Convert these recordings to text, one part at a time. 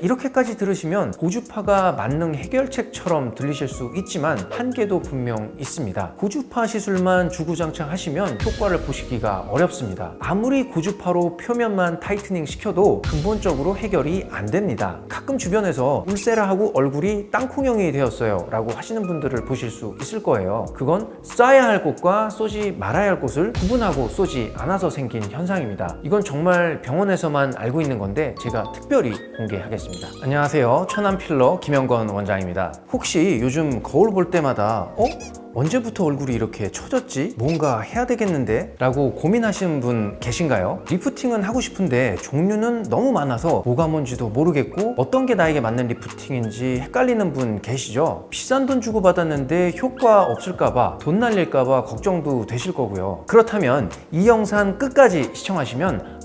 이렇게까지 들으시면 고주파가 만능 해결책처럼 들리실 수 있지만 한계도 분명 있습니다. 고주파 시술만 주구장창 하시면 효과를 보시기가 어렵습니다. 아무리 고주파로 표면만 타이트닝 시켜도 근본적으로 해결이 안 됩니다. 가끔 주변에서 울세라하고 얼굴이 땅콩형이 되었어요 라고 하시는 분들을 보실 수 있을 거예요. 그건 쏴야 할 곳과 쏘지 말아야 할 곳을 구분하고 쏘지 않아서 생긴 현상입니다. 이건 정말 병원에서만 알고 있는 건데 제가 특별히 공개하겠습니다. 안녕하세요, 천안필러 김영건 원장입니다. 혹시 요즘 거울 볼 때마다 언제부터 얼굴이 이렇게 처졌지? 뭔가 해야 되겠는데? 라고 고민하시는 분 계신가요? 리프팅은 하고 싶은데 종류는 너무 많아서 뭐가 뭔지도 모르겠고 어떤 게 나에게 맞는 리프팅인지 헷갈리는 분 계시죠? 비싼 돈 주고 받았는데 효과 없을까봐, 돈 날릴까봐 걱정도 되실 거고요. 그렇다면 이 영상 끝까지 시청하시면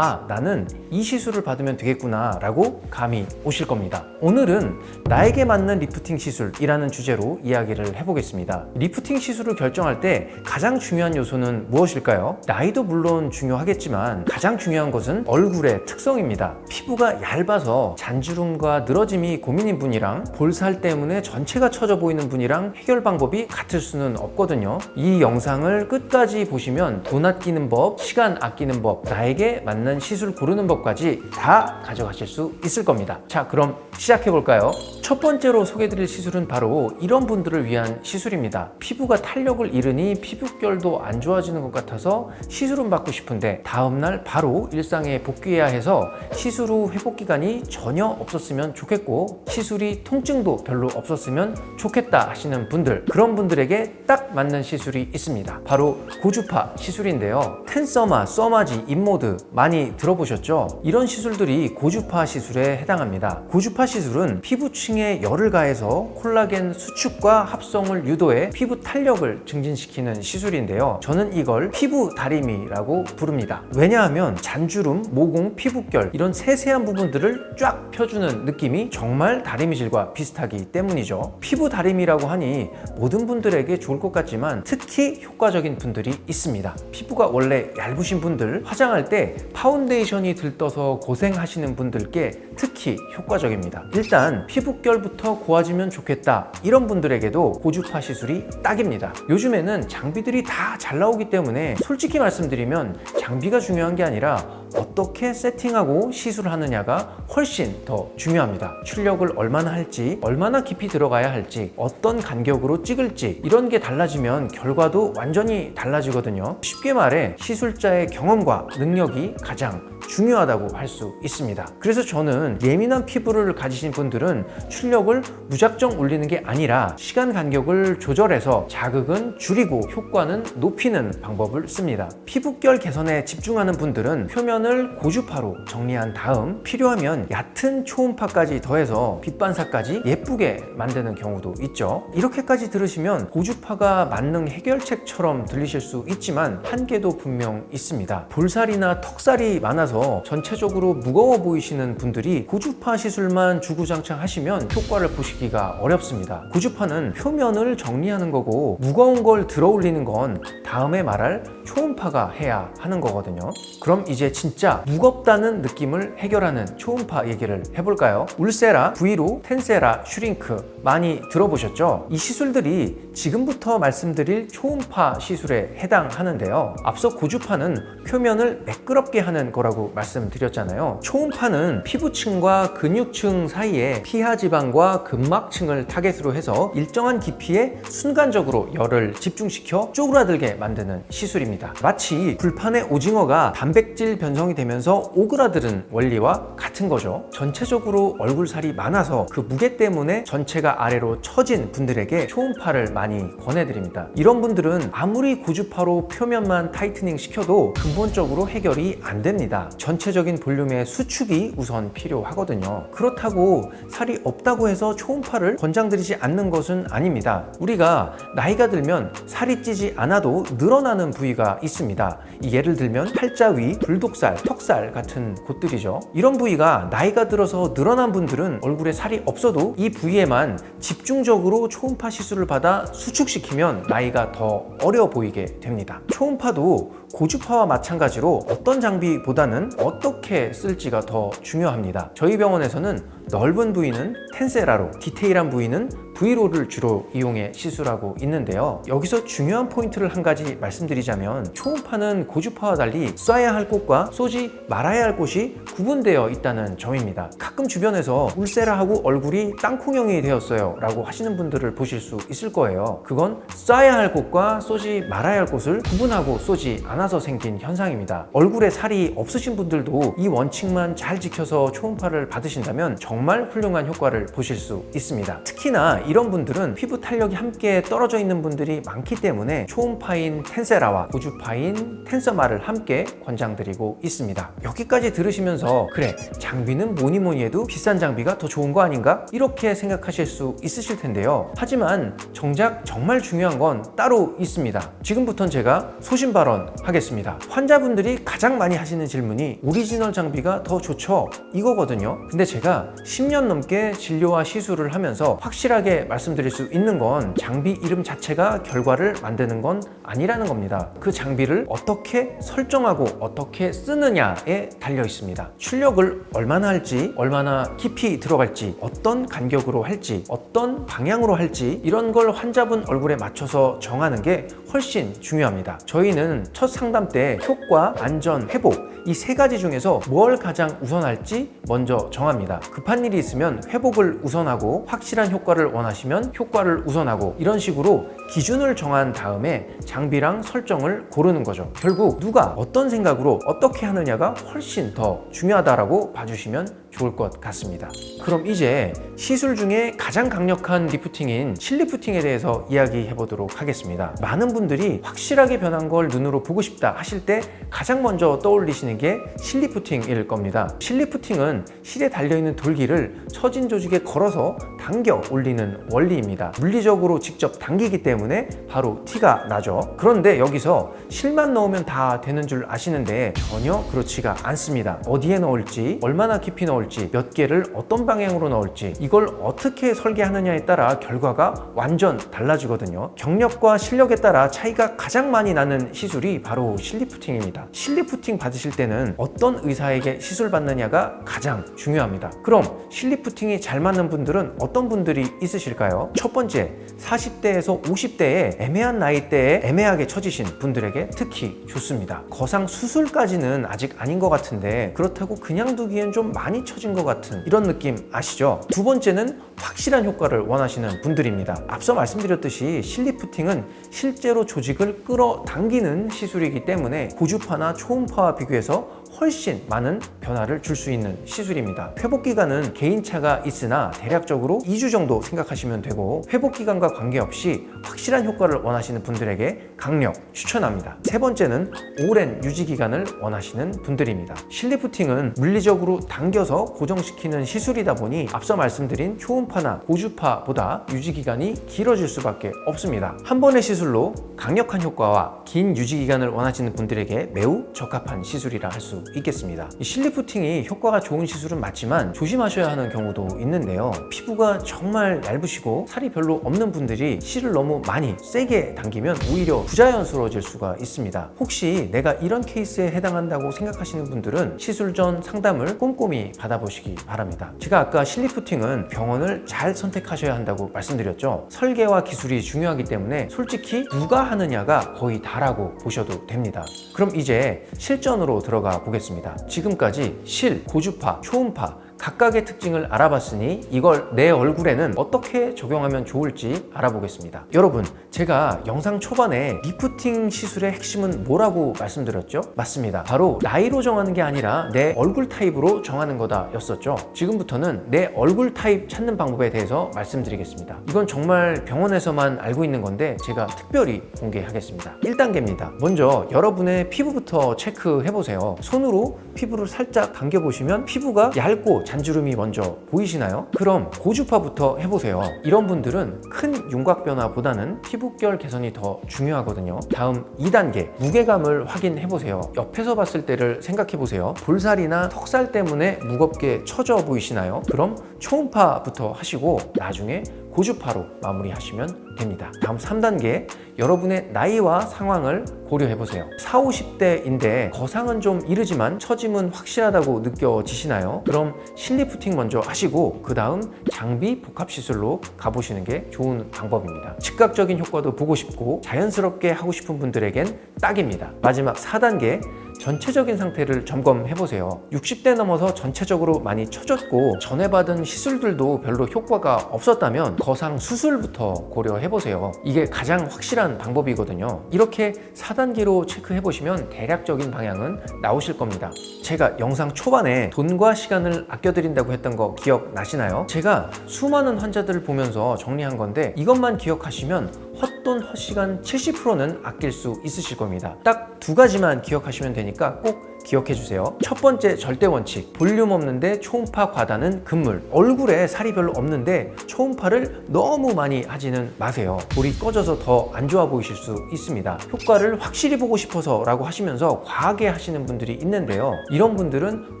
나는 이 시술을 받으면 되겠구나 라고 감이 오실 겁니다. 오늘은 나에게 맞는 리프팅 시술이라는 주제로 이야기를 해보겠습니다. 리프팅 시술을 결정할 때 가장 중요한 요소는 무엇일까요? 나이도 물론 중요하겠지만 가장 중요한 것은 얼굴의 특성입니다. 피부가 얇아서 잔주름과 늘어짐이 고민인 분이랑 볼살 때문에 전체가 처져 보이는 분이랑 해결 방법이 같을 수는 없거든요. 이 영상을 끝까지 보시면 돈 아끼는 법, 시간 아끼는 법, 나에게 맞는 시술 고르는 법까지 다 가져가실 수 있을 겁니다. 자, 그럼 시작해 볼까요? 첫 번째로 소개해드릴 시술은 바로 이런 분들을 위한 시술입니다. 피부가 탄력을 잃으니 피부결도 안 좋아지는 것 같아서 시술은 받고 싶은데 다음날 바로 일상에 복귀해야 해서 시술 후 회복 기간이 전혀 없었으면 좋겠고 시술이 통증도 별로 없었으면 좋겠다 하시는 분들, 그런 분들에게 딱 맞는 시술이 있습니다. 바로 고주파 시술인데요. 텐서마, 써마지, 인모드 많이 들어보셨죠? 이런 시술들이 고주파 시술에 해당합니다. 고주파 시술은 피부층에 열을 가해서 콜라겐 수축과 합성을 유도해 피부 탄력을 증진시키는 시술인데요. 저는 이걸 피부 다리미라고 부릅니다. 왜냐하면 잔주름, 모공, 피부결 이런 세세한 부분들을 쫙 펴주는 느낌이 정말 다리미질과 비슷하기 때문이죠. 피부 다리미라고 하니 모든 분들에게 좋을 것 같지만 특히 효과적인 분들이 있습니다. 피부가 원래 얇으신 분들, 화장할 때 파운데이션이 들떠서 고생하시는 분들께 특히 효과적입니다. 일단 피부결부터 고와지면 좋겠다 이런 분들에게도 고주파 시술이 딱입니다. 요즘에는 장비들이 다 잘 나오기 때문에 솔직히 말씀드리면 장비가 중요한 게 아니라 어떻게 세팅하고 시술하느냐가 훨씬 더 중요합니다. 출력을 얼마나 할지, 얼마나 깊이 들어가야 할지, 어떤 간격으로 찍을지 이런 게 달라지면 결과도 완전히 달라지거든요. 쉽게 말해 시술자의 경험과 능력이 가장 중요하다고 할 수 있습니다. 그래서 저는 예민한 피부를 가지신 분들은 출력을 무작정 올리는 게 아니라 시간 간격을 조절해서 자극은 줄이고 효과는 높이는 방법을 씁니다. 피부결 개선에 집중하는 분들은 표면을 고주파로 정리한 다음 필요하면 얕은 초음파까지 더해서 빛반사까지 예쁘게 만드는 경우도 있죠. 이렇게까지 들으시면 고주파가 만능 해결책처럼 들리실 수 있지만 한계도 분명 있습니다. 볼살이나 턱살이 많아서 전체적으로 무거워 보이시는 분들이 고주파 시술만 주구장창 하시면 효과를 보시기가 어렵습니다. 고주파는 표면을 정리하는 거고 무거운 걸 들어 올리는 건 다음에 말할 초음파가 해야 하는 거거든요. 그럼 이제 진짜 무겁다는 느낌을 해결하는 초음파 얘기를 해볼까요? 울세라, 브이로, 텐세라, 슈링크 많이 들어보셨죠? 이 시술들이 지금부터 말씀드릴 초음파 시술에 해당하는데요. 앞서 고주파는 표면을 매끄럽게 하는 거라고 말씀드렸잖아요. 초음파는 피부층과 근육층 사이에 피하지방과 근막층을 타겟으로 해서 일정한 깊이에 순간적으로 열을 집중시켜 쪼그라들게 만드는 시술입니다. 마치 불판의 오징어가 단백질 변성이 되면서 오그라드는 원리와 같은 거죠. 전체적으로 얼굴살이 많아서 그 무게 때문에 전체가 아래로 처진 분들에게 초음파를 많이 권해드립니다. 이런 분들은 아무리 고주파로 표면만 타이트닝 시켜도 근본적으로 해결이 안 됩니다. 전체적인 볼륨의 수축이 우선 필요하거든요. 그렇다고 살이 없다고 해서 초음파를 권장드리지 않는 것은 아닙니다. 우리가 나이가 들면 살이 찌지 않아도 늘어나는 부위가 있습니다. 예를 들면 팔자 위, 불독살, 턱살 같은 곳들이죠. 이런 부위가 나이가 들어서 늘어난 분들은 얼굴에 살이 없어도 이 부위에만 집중적으로 초음파 시술을 받아 수축시키면 나이가 더 어려 보이게 됩니다. 초음파도 고주파와 마찬가지로 어떤 장비보다는 어떻게 쓸지가 더 중요합니다. 저희 병원에서는 넓은 부위는 텐세라로, 디테일한 부위는 브이로를 주로 이용해 시술하고 있는데요. 여기서 중요한 포인트를 한 가지 말씀드리자면 초음파는 고주파와 달리 쏴야 할 곳과 쏘지 말아야 할 곳이 구분되어 있다는 점입니다. 가끔 주변에서 울세라하고 얼굴이 땅콩형이 되었어요 라고 하시는 분들을 보실 수 있을 거예요. 그건 쏴야 할 곳과 쏘지 말아야 할 곳을 구분하고 쏘지 않아서 생긴 현상입니다. 얼굴에 살이 없으신 분들도 이 원칙만 잘 지켜서 초음파를 받으신다면 정말 훌륭한 효과를 보실 수 있습니다. 특히나 이런 분들은 피부 탄력이 함께 떨어져 있는 분들이 많기 때문에 초음파인 텐세라와 고주파인 텐서마를 함께 권장드리고 있습니다. 여기까지 들으시면서 그래, 장비는 뭐니 해도 비싼 장비가 더 좋은 거 아닌가? 이렇게 생각하실 수 있으실 텐데요. 하지만 정작 정말 중요한 건 따로 있습니다. 지금부터는 제가 소신 발언하겠습니다. 환자분들이 가장 많이 하시는 질문이 오리지널 장비가 더 좋죠? 이거거든요. 근데 제가 10년 넘게 진료와 시술을 하면서 확실하게 말씀드릴 수 있는 건 장비 이름 자체가 결과를 만드는 건 아니라는 겁니다. 그 장비를 어떻게 설정하고 어떻게 쓰느냐에 달려 있습니다. 출력을 얼마나 할지, 얼마나 깊이 들어갈지, 어떤 간격으로 할지, 어떤 방향으로 할지 이런 걸 환자분 얼굴에 맞춰서 정하는 게 훨씬 중요합니다. 저희는 첫 상담 때 효과, 안전, 회복 이 세 가지 중에서 뭘 가장 우선할지 먼저 정합니다. 급한 일이 있으면 회복을 우선하고 확실한 효과를 원하시면 효과를 우선하고 이런 식으로 기준을 정한 다음에 장비랑 설정을 고르는 거죠. 결국 누가 어떤 생각으로 어떻게 하느냐가 훨씬 더 중요하다라고 봐주시면 좋을 것 같습니다. 그럼 이제 시술 중에 가장 강력한 리프팅인 실리프팅에 대해서 이야기해 보도록 하겠습니다. 많은 분들이 확실하게 변한 걸 눈으로 보고 싶다 하실 때 가장 먼저 떠올리시는 게 실리프팅일 겁니다. 실리프팅은 실에 달려있는 돌기를 처진 조직에 걸어서 당겨 올리는 원리입니다. 물리적으로 직접 당기기 때문에 바로 티가 나죠. 그런데 여기서 실만 넣으면 다 되는 줄 아시는데 전혀 그렇지가 않습니다. 어디에 넣을지, 얼마나 깊이 넣을지, 몇 개를 어떤 방향으로 넣을지 이걸 어떻게 설계하느냐에 따라 결과가 완전 달라지거든요. 경력과 실력에 따라 차이가 가장 많이 나는 시술이 바로 실리프팅입니다. 실리프팅 받으실 때는 어떤 의사에게 시술 받느냐가 가장 중요합니다. 그럼 실리프팅이 잘 맞는 분들은 어떤 분들이 있으실까요? 첫 번째, 40대에서 50대의 애매한 나이대에 애매하게 처지신 분들에게 특히 좋습니다. 거상 수술까지는 아직 아닌 것 같은데 그렇다고 그냥 두기엔 좀 많이 처진 것 같은 이런 느낌 아시죠? 두 번째는 확실한 효과를 원하시는 분들입니다. 앞서 말씀드렸듯이 실리프팅은 실제로 조직을 끌어당기는 시술이기 때문에 고주파나 초음파와 비교해서 훨씬 많은 변화를 줄 수 있는 시술입니다. 회복 기간은 개인차가 있으나 대략적으로 2주 정도 생각하시면 되고 회복 기간과 관계없이 확실한 효과를 원하시는 분들에게 강력 추천합니다. 세 번째는 오랜 유지 기간을 원하시는 분들입니다. 실리프팅은 물리적으로 당겨서 고정시키는 시술이다 보니 앞서 말씀드린 초음파나 고주파보다 유지 기간이 길어질 수밖에 없습니다. 한 번의 시술로 강력한 효과와 긴 유지 기간을 원하시는 분들에게 매우 적합한 시술이라 할 수 있겠습니다. 이 실리프팅이 효과가 좋은 시술은 맞지만 조심하셔야 하는 경우도 있는데요. 피부가 정말 얇으시고 살이 별로 없는 분들이 실을 너무 많이 세게 당기면 오히려 부자연스러워질 수가 있습니다. 혹시 내가 이런 케이스에 해당한다고 생각하시는 분들은 시술 전 상담을 꼼꼼히 받아보시기 바랍니다. 제가 아까 실리프팅은 병원을 잘 선택하셔야 한다고 말씀드렸죠. 설계와 기술이 중요하기 때문에 솔직히 누가 하느냐가 거의 다라고 보셔도 됩니다. 그럼 이제 실전으로 들어가 보겠습니다. 지금까지 실, 고주파, 초음파 각각의 특징을 알아봤으니 이걸 내 얼굴에는 어떻게 적용하면 좋을지 알아보겠습니다. 여러분, 제가 영상 초반에 리프팅 시술의 핵심은 뭐라고 말씀드렸죠? 맞습니다. 바로 나이로 정하는 게 아니라 내 얼굴 타입으로 정하는 거다 였었죠. 지금부터는 내 얼굴 타입 찾는 방법에 대해서 말씀드리겠습니다. 이건 정말 병원에서만 알고 있는 건데 제가 특별히 공개하겠습니다. 1단계입니다. 먼저 여러분의 피부부터 체크해보세요. 손으로 피부를 살짝 당겨보시면 피부가 얇고 잔주름이 먼저 보이시나요? 그럼 고주파부터 해보세요. 이런 분들은 큰 윤곽 변화보다는 피부결 개선이 더 중요하거든요. 다음 2단계 무게감을 확인해보세요. 옆에서 봤을 때를 생각해보세요. 볼살이나 턱살 때문에 무겁게 처져 보이시나요? 그럼 초음파부터 하시고 나중에 고주파로 마무리하시면 됩니다. 다음 3단계, 여러분의 나이와 상황을 고려해보세요. 40, 50대인데 거상은 좀 이르지만 처짐은 확실하다고 느껴지시나요? 그럼 실리프팅 먼저 하시고 그 다음 장비 복합 시술로 가보시는 게 좋은 방법입니다. 즉각적인 효과도 보고 싶고 자연스럽게 하고 싶은 분들에겐 딱입니다. 마지막 4단계, 전체적인 상태를 점검해보세요. 60대 넘어서 전체적으로 많이 처졌고 전에 받은 시술들도 별로 효과가 없었다면 거상 수술부터 고려해보세요. 이게 가장 확실한 방법이거든요. 이렇게 4단계로 체크해보시면 대략적인 방향은 나오실 겁니다. 제가 영상 초반에 돈과 시간을 아껴드린다고 했던 거 기억나시나요? 제가 수많은 환자들을 보면서 정리한 건데 이것만 기억하시면 헛돈 헛시간 70%는 아낄 수 있으실 겁니다. 딱 2가지만 기억하시면 되니까 꼭 기억해 주세요. 첫 번째 절대 원칙, 볼륨 없는데 초음파 과다는 금물. 얼굴에 살이 별로 없는데 초음파를 너무 많이 하지는 마세요. 볼이 꺼져서 더 안 좋아 보이실 수 있습니다. 효과를 확실히 보고 싶어서 라고 하시면서 과하게 하시는 분들이 있는데요. 이런 분들은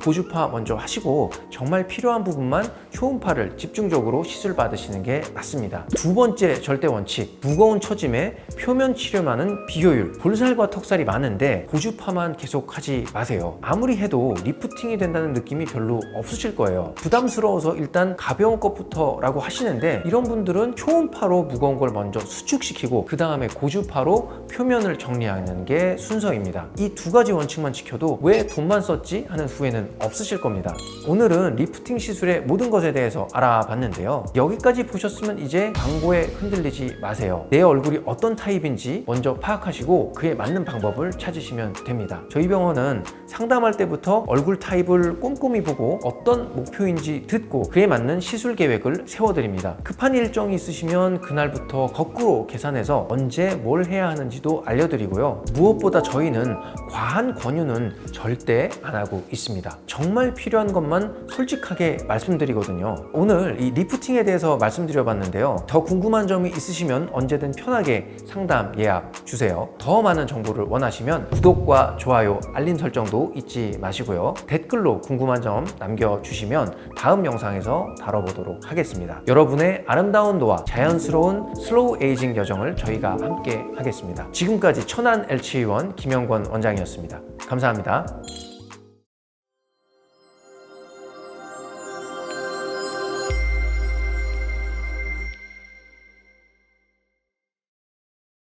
고주파 먼저 하시고 정말 필요한 부분만 초음파를 집중적으로 시술 받으시는 게 맞습니다. 두 번째 절대 원칙, 무거운 처짐에 표면 치료만은 비효율. 볼살과 턱살이 많은데 고주파만 계속 하지 마세요. 아무리 해도 리프팅이 된다는 느낌이 별로 없으실 거예요. 부담스러워서 일단 가벼운 것부터 라고 하시는데 이런 분들은 초음파로 무거운 걸 먼저 수축시키고 그 다음에 고주파로 표면을 정리하는 게 순서입니다. 이 2가지 원칙만 지켜도 왜 돈만 썼지 하는 후회는 없으실 겁니다. 오늘은 리프팅 시술의 모든 것에 대해서 알아봤는데요. 여기까지 보셨으면 이제 광고에 흔들리지 마세요. 내 얼굴이 어떤 타입인지 먼저 파악하시고 그에 맞는 방법을 찾으시면 됩니다. 저희 병원은 상담할 때부터 얼굴 타입을 꼼꼼히 보고 어떤 목표인지 듣고 그에 맞는 시술 계획을 세워드립니다. 급한 일정이 있으시면 그날부터 거꾸로 계산해서 언제 뭘 해야 하는지도 알려드리고요. 무엇보다 저희는 과한 권유는 절대 안 하고 있습니다. 정말 필요한 것만 솔직하게 말씀드리거든요. 오늘 이 리프팅에 대해서 말씀드려봤는데요. 더 궁금한 점이 있으시면 언제든 편하게 상담 예약 주세요. 더 많은 정보를 원하시면 구독과 좋아요, 알림 설정도 잊지 마시고요. 댓글로 궁금한 점 남겨주시면 다음 영상에서 다뤄보도록 하겠습니다. 여러분의 아름다운 노화, 자연스러운 슬로우 에이징 여정을 저희가 함께 하겠습니다. 지금까지 천안 LC의원 김영권 원장이었습니다. 감사합니다.